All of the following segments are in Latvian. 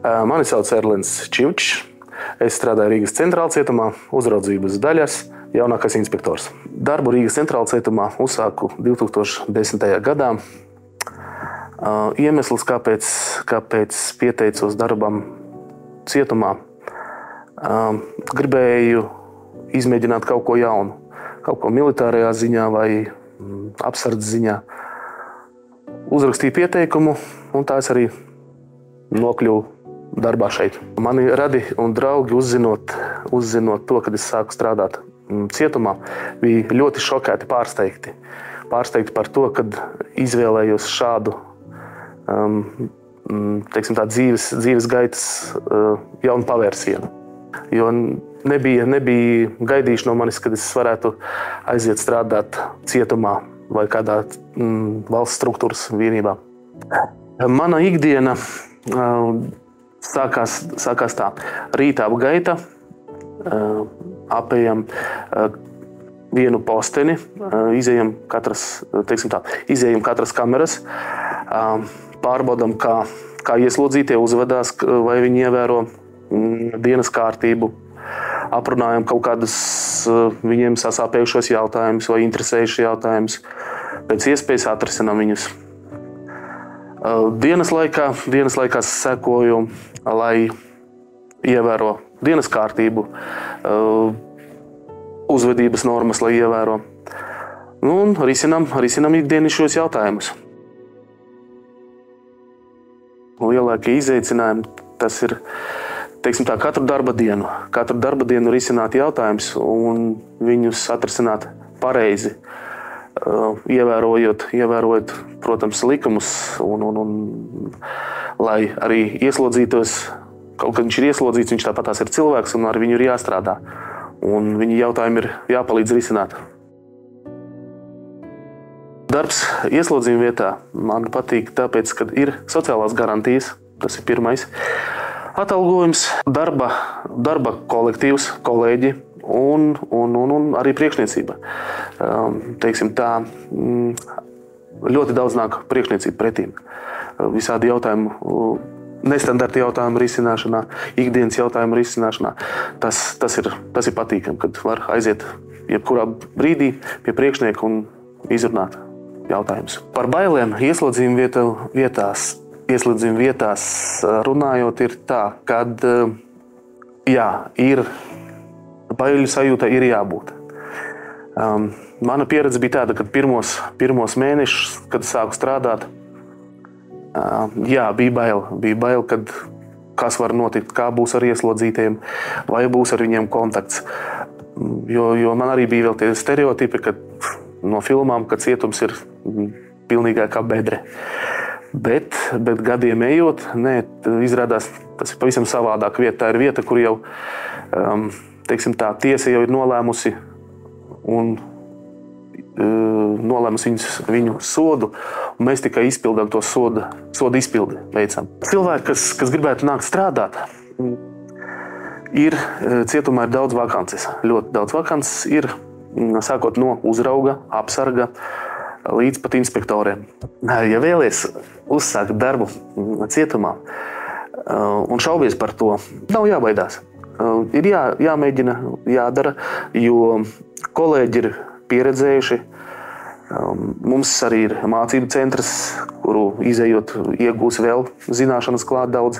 Mani sauc Erlins Čivčs. Es strādāju Rīgas centrāla cietumā, uzraudzības daļas jaunākais inspektors. Darbu Rīgas centrāla cietumā uzsāku 2010. gadā. Iemesls, kāpēc pieteicos darbam cietumā, gribēju izmēģināt kaut ko jaunu, kaut ko militārajā ziņā vai apsardzes ziņā. Uzrakstīju pieteikumu, un tā es arī nokļuvu darbā šeit. Mani radi un draugi, uzzinot to, kad es sāku strādāt cietumā, bija ļoti šokēti, pārsteigti. Pārsteigti par to, kad izvēlējos šādu dzīves gaitas jaunu pavērsienu. Jo nebija gaidījuši no manis, kad es varētu aiziet strādāt cietumā vai kādā valsts struktūras vienībā. Mana ikdiena sākās tā. Rītā gaita, apējam vienu posteni, izejam katras kameras, pārbaudam, kā ieslodzītie uzvedās, vai viņi ievēro dienas kārtību, aprunājam kaut kādus viņiem sasāpējušos jautājumus vai interesējušos jautājumus, pēc iespējas atrisinām viņus. Dienas laikā sekoju, lai ievēro dienas kārtību, uzvedības normas, lai ievēro. Un risinām ikdienišķos jautājumus. Lielākie izaicinājumi tas ir, katru darba dienu risināt jautājumus un viņus atrisināt pareizi, ievērojot, protams, likumus un lai arī ieslodzītos, kaut kad viņš ir ieslodzīts, viņš tāpatās ir cilvēks un ar viņu ir jāstrādā. Un viņa jautājumi ir jāpalīdz risināt. Darbs ieslodzījuma vietā man patīk tāpēc, ka ir sociālās garantijas, tas ir pirmais. Atalgojums, darba kolektīvs, kolēģi un arī priekšniecība. Ļoti daudz nāk priekšniecība pretīm. Visādi jautājumu, nestandarta jautājumu risināšanā, ikdienas jautājumu risināšanā. Tas ir patīkami, kad var aiziet jebkurā brīdī pie priekšnieka un izrunāt jautājumus. Par bailēm ieslodzījuma vietās runājot ir tā, kad ir baiļu sajūta ir jābūt. Mana pieredze bija tāda, ka pirmos mēnešus, kad sāku strādāt, bija bail, kad kas var notikt, kā būs ar ieslodzītajiem, vai būs ar viņiem kontakts. Jo man arī bija vēl tie stereotipi, ka no filmām, ka cietums ir pilnīgā kā bedre. Bet gadiem ejot, izrādās, tas ir pavisam savādāk vieta. Tā ir vieta, kur jau, tiesa jau ir nolēmusi un nolēmusi viņu sodu, un mēs tikai izpildām to sodu izpildi veicam. Cilvēki, kas gribētu nākt strādāt, cietumā ir daudz vakances, ļoti daudz vakances ir, sākot no uzrauga, apsarga, līdz pat inspektoriem. Ja vēlies uzsākt darbu cietumā un šaubies par to, nav jābaidās. Ir jāmēģina, jādara, jo kolēģi ir pieredzējuši. Mums arī ir mācību centrs, kuru izejot iegūs vēl zināšanas klāt daudz.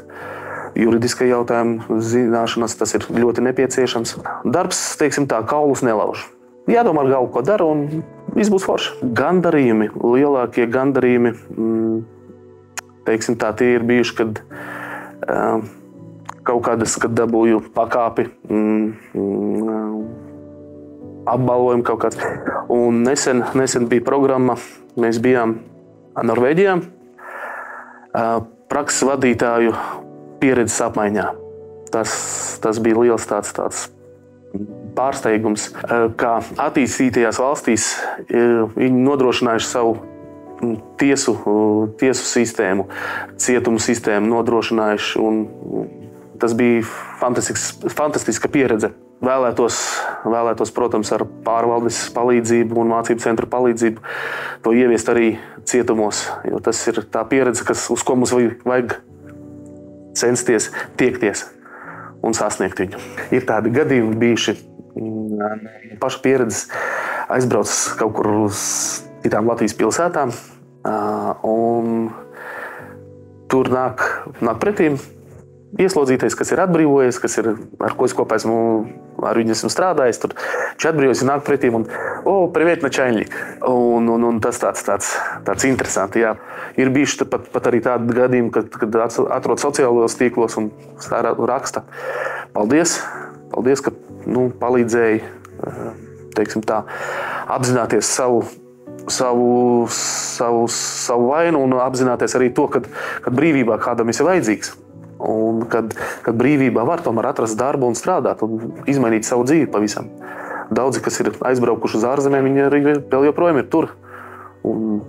Juridiskai jautājumu zināšanas, tas ir ļoti nepieciešams. Darbs, kaulus nelauž. Jādomā ar galvu, ko dara, un viss būs forši. Gandarījumi, lielākie gandarījumi, tie ir bijuši, kad kaut kādas, kad dabūju pakāpi, apbalvojumu kaut kāds. Un nesen bija programma, mēs bijām Norvēģijā, prakses vadītāju pieredzes apmaiņā. Tas bija liels tāds pārsteigums, kā attīstītajās valstīs viņi nodrošinājuši savu tiesu sistēmu, cietumu sistēmu nodrošinājuši, un tas bija fantastiska pieredze. Vēlētos, protams, ar pārvaldes palīdzību un mācību centru palīdzību to ieviest arī cietumos, jo tas ir tā pieredze, uz ko mums vajag censties, tiekties un sasniegt viņu. Ir tādi gadījumi bijuši, paša pieredzes aizbraucis kaut kur uz citām Latvijas pilsētām, un tur nāk pretīm ieslodzītais, kas ir atbrīvojies, ar ko es kopā ar viņu esmu strādājis. Tur viņš atbrīvojas un nāk pretīm un privet načaļņik. Un tas tāds interesanti. Jā. Ir bijuši pat arī tādi gadījumi, kad atrod sociālajos tīklos un raksta. Paldies, ka palīdzēji, teiksim tā, apzināties savu vainu un apzināties arī to, kad brīvībā kādam esi vajadzīgs. Un kad brīvībā var tomēr atrast darbu un strādāt un izmainīt savu dzīvi pavisam. Daudzi, kas ir aizbraukuši uz ārzemēm, viņi arī vēl joprojām ir tur. Un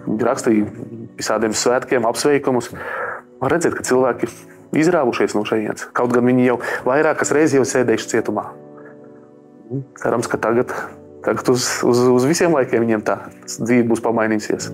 viņi rakstīja visādiem svētkiem, apsveikumus. Var redzēt, ka cilvēki izrāvušies no šejienes. Kaut gan viņi jau vairākas reizes jau sēdējuši cietumā. Cerams, ka tagad uz visiem laikiem viņiem tā dzīve būs pamainījusies.